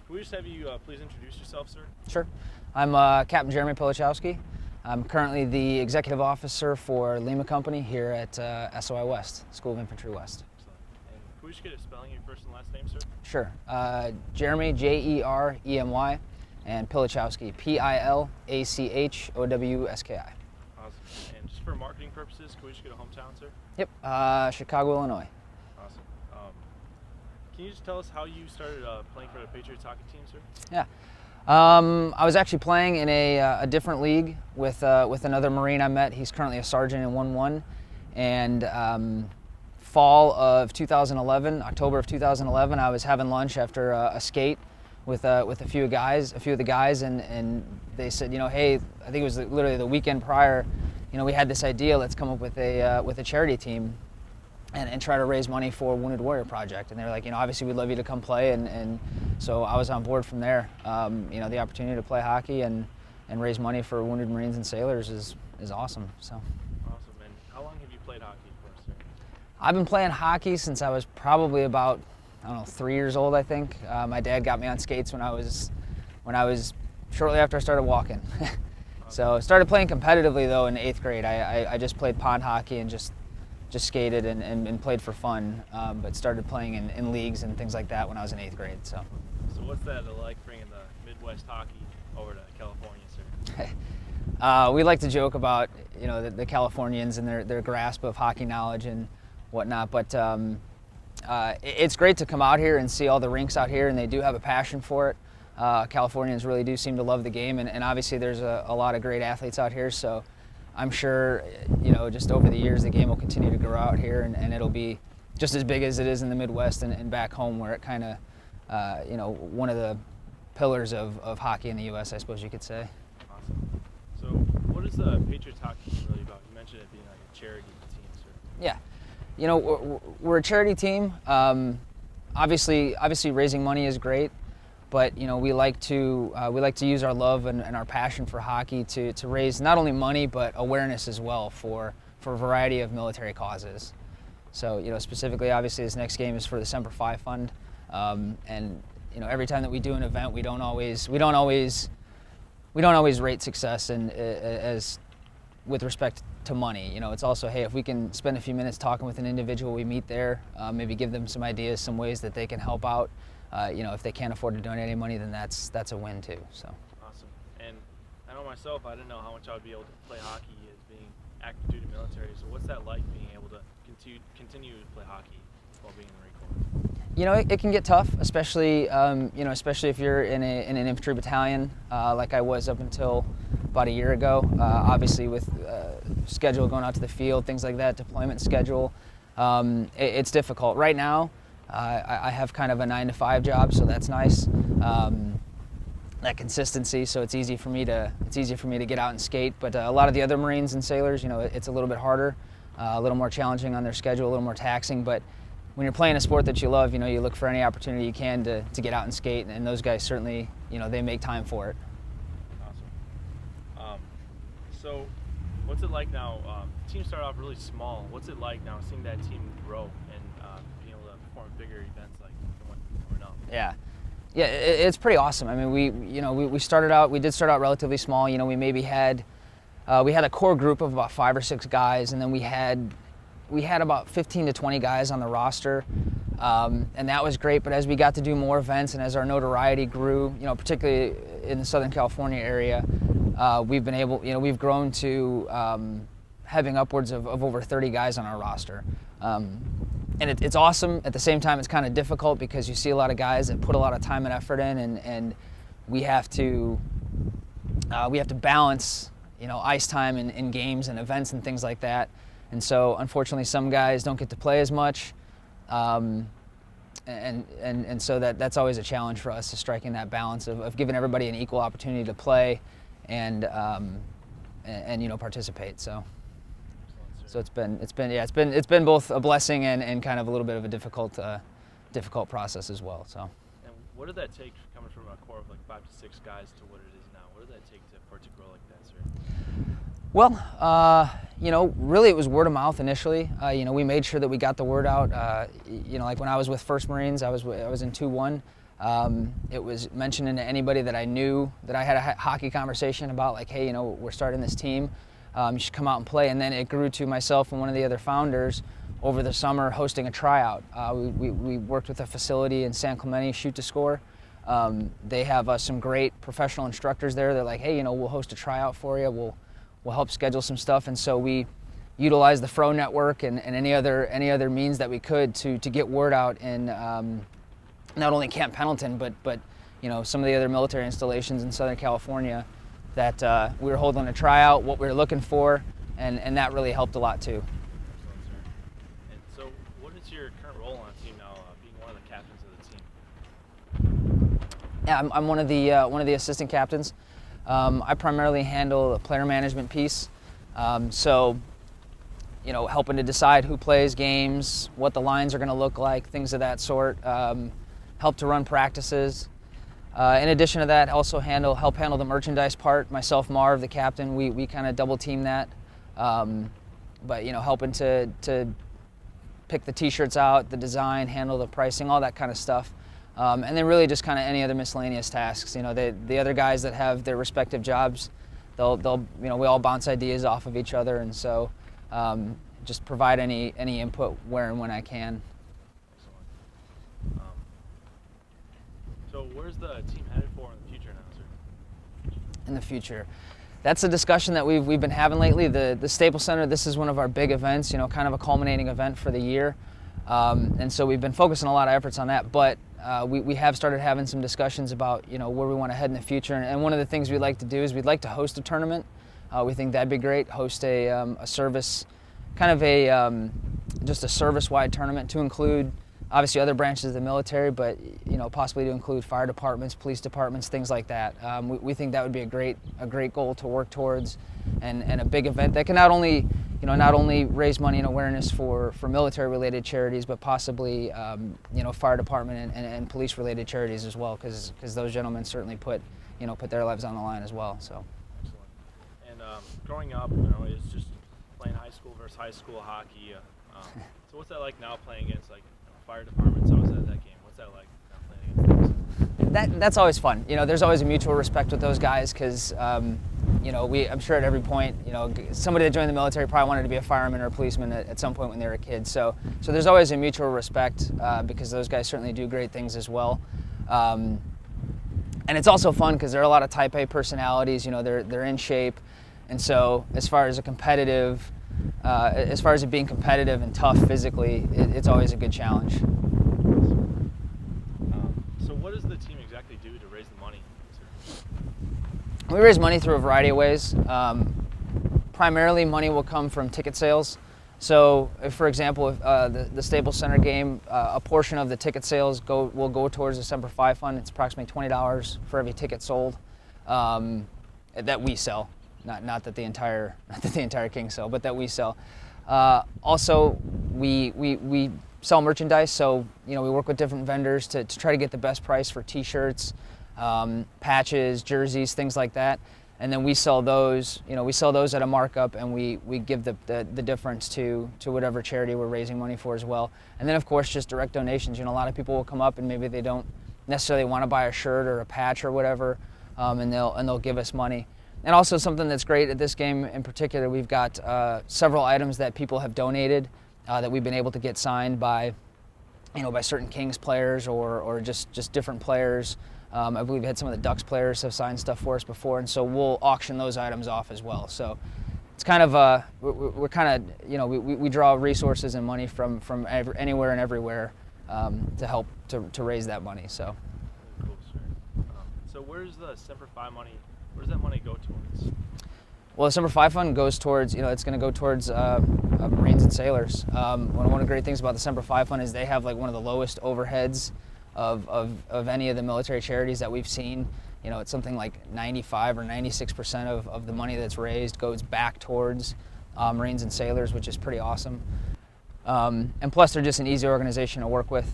Can we just have you please introduce yourself, sir? Sure. I'm Captain Jeremy Pilachowski. I'm currently the executive officer for Lima Company here at SOI West, School of Infantry West. Excellent. And can we just get a spelling of your first and last name, sir? Sure. Jeremy, Jeremy, and Pilachowski, Pilachowski. Awesome. And just for marketing purposes, can we just get a hometown, sir? Yep. Chicago, Illinois. Awesome. Can you just tell us how you started playing for the Patriots Hockey team, sir? Yeah. I was actually playing in a different league with another Marine I met. He's currently a sergeant in 1-1. And fall of 2011, October of 2011, I was having lunch after a skate with a few of the guys, and they said, hey, I think it was literally the weekend prior, we had this idea, let's come up with a charity team and try to raise money for Wounded Warrior Project. And they were like, obviously we'd love you to come play, and so I was on board from there. The opportunity to play hockey and raise money for Wounded Marines and Sailors is awesome. So. Awesome. And how long have you played hockey for, sir? I've been playing hockey since I was probably about, 3 years old, I think. My dad got me on skates when I was shortly after I started walking. So I started playing competitively though in 8th grade. I just played pond hockey and just skated and played for fun, but started playing in leagues and things like that when I was in 8th grade. So what's that like bringing the Midwest hockey over to California, sir? We like to joke about the Californians and their grasp of hockey knowledge and whatnot, but it's great to come out here and see all the rinks out here, and they do have a passion for it. Californians really do seem to love the game, and obviously there's a lot of great athletes out here, so I'm sure just over the years the game will continue to grow out here, and it'll be just as big as it is in the Midwest and back home, where it kind of one of the pillars of hockey in the U.S., I suppose you could say. Awesome. So what is the Patriots Hockey team really about? You mentioned it being like a charity team, sir. Yeah. We're a charity team. Obviously raising money is great, but we like to use our love and our passion for hockey to raise not only money but awareness as well for a variety of military causes. So specifically, obviously this next game is for the Semper Fi Fund, and every time that we do an event, we don't always rate success as with respect to money. It's also, hey, if we can spend a few minutes talking with an individual we meet there, maybe give them some ideas, some ways that they can help out. If they can't afford to donate any money, then that's a win too. So. Awesome. And I know myself, I didn't know how much I would be able to play hockey as being active duty military. So what's that like, being able to continue to play hockey while being in the Marine Corps? It can get tough, especially if you're in an infantry battalion like I was up until about a year ago. Obviously, with schedule going out to the field, things like that, deployment schedule, it's difficult. Right now, I have kind of a 9-to-5 job, so that's nice. That consistency, so it's easy for me to get out and skate. But a lot of the other Marines and sailors, it's a little bit harder, a little more challenging on their schedule, a little more taxing. But when you're playing a sport that you love, you look for any opportunity you can to get out and skate, and those guys certainly, they make time for it. Awesome. So what's it like now? The team started off really small. What's it like now seeing that team grow and being able to perform bigger events like the one we're now? Yeah, it's pretty awesome. I mean, we did start out relatively small. We maybe had a core group of about 5 or 6 guys, and then we had about 15 to 20 guys on the roster, and that was great. But as we got to do more events and as our notoriety grew, particularly in the Southern California area, we've grown to having upwards of over 30 guys on our roster. And it's awesome. At the same time, it's kind of difficult because you see a lot of guys that put a lot of time and effort in, and we have to balance ice time in games and events and things like that. And so, unfortunately, some guys don't get to play as much, and so that's always a challenge for us, is striking that balance of giving everybody an equal opportunity to play and participate. So it's been both a blessing and kind of a little bit of a difficult process as well. So. And what did that take, coming from a core of like 5 to 6 guys to what it is now? What did that take for it to grow like that, sir? Well, really it was word of mouth initially. We made sure that we got the word out. Like when I was with 1st Marines, I was in 2-1. It was mentioning to anybody that I knew that I had a hockey conversation about, like, hey, we're starting this team. You should come out and play. And then it grew to myself and one of the other founders over the summer hosting a tryout. We worked with a facility in San Clemente, Shoot to Score. They have some great professional instructors there. They're like, hey, we'll host a tryout for you. We'll help schedule some stuff. And so we utilized the Fro network and any other means that we could to get word out in not only Camp Pendleton, but some of the other military installations in Southern California that we were holding a tryout, what we were looking for, and that really helped a lot too. Excellent, sir. And so what is your current role on the team now, being one of the captains of the team? Yeah, I'm one of the assistant captains. I primarily handle the player management piece. So helping to decide who plays games, what the lines are going to look like, things of that sort. Help to run practices. In addition to that, also help handle the merchandise part. Myself, Marv, the captain, we kind of double team that. But helping to pick the t-shirts out, the design, handle the pricing, all that kind of stuff. And then really just kind of any other miscellaneous tasks. The other guys that have their respective jobs, they'll we all bounce ideas off of each other, and so just provide any input where and when I can. Excellent. So where's the team headed for in the future now, sir? In the future, that's a discussion that we've been having lately. The Staples Center, this is one of our big events, kind of a culminating event for the year. And so we've been focusing a lot of efforts on that, but we have started having some discussions about where we want to head in the future. And one of the things we'd like to do is we'd like to host a tournament. We think that'd be great. Host a service, kind of just a service-wide tournament to include obviously other branches of the military, but possibly to include fire departments, police departments, things like that. We think that would be a great goal to work towards, and a big event that can not only raise money and awareness for military-related charities, but possibly fire department and police-related charities as well, because those gentlemen certainly put their lives on the line as well. So. Excellent. And growing up, it's just playing high school versus high school hockey. So what's that like now playing against fire departments? How was that game? What's that like now playing against them? That's always fun. There's always a mutual respect with those guys because. I'm sure at every point, somebody that joined the military probably wanted to be a fireman or a policeman at some point when they were a kid. So there's always a mutual respect because those guys certainly do great things as well. And it's also fun because there are a lot of Type A personalities. They're in shape, and so as far as it being competitive and tough physically, it's always a good challenge. So what does the team exactly do to raise the money? We raise money through a variety of ways. Primarily, money will come from ticket sales. So, if, for example, if, the Staples Center game, a portion of the ticket sales will go towards the Semper Fi Fund. It's approximately $20 for every ticket sold that we sell. Not that the entire Kings sell, but that we sell. Also, we sell merchandise. So, we work with different vendors to try to get the best price for T-shirts. Patches, jerseys, things like that, and then we sell those. We sell those at a markup, and we give the difference to whatever charity we're raising money for as well. And then of course just direct donations. A lot of people will come up and maybe they don't necessarily want to buy a shirt or a patch or whatever, and they'll give us money. And also something that's great at this game in particular, we've got several items that people have donated that we've been able to get signed by certain Kings players or just different players. I believe we had some of the Ducks players have signed stuff for us before, and so we'll auction those items off as well. So it's kind of we're kind of we draw resources and money from anywhere and everywhere to help to raise that money. So. Cool, sir. So where's the Semper Fi money? Where does that money go towards? Well, the Semper Fi Fund goes towards, it's going to go towards Marines and sailors. One of the great things about the Semper Fi Fund is they have one of the lowest overheads of any of the military charities that we've seen. It's something like 95 or 96% of the money that's raised goes back towards Marines and sailors, which is pretty awesome. And plus, they're just an easy organization to work with.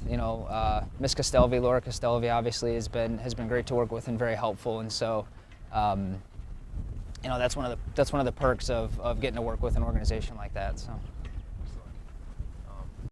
Miss Castelvi, Laura Castelvi, obviously has been great to work with and very helpful. And so, that's one of the perks of getting to work with an organization like that. So.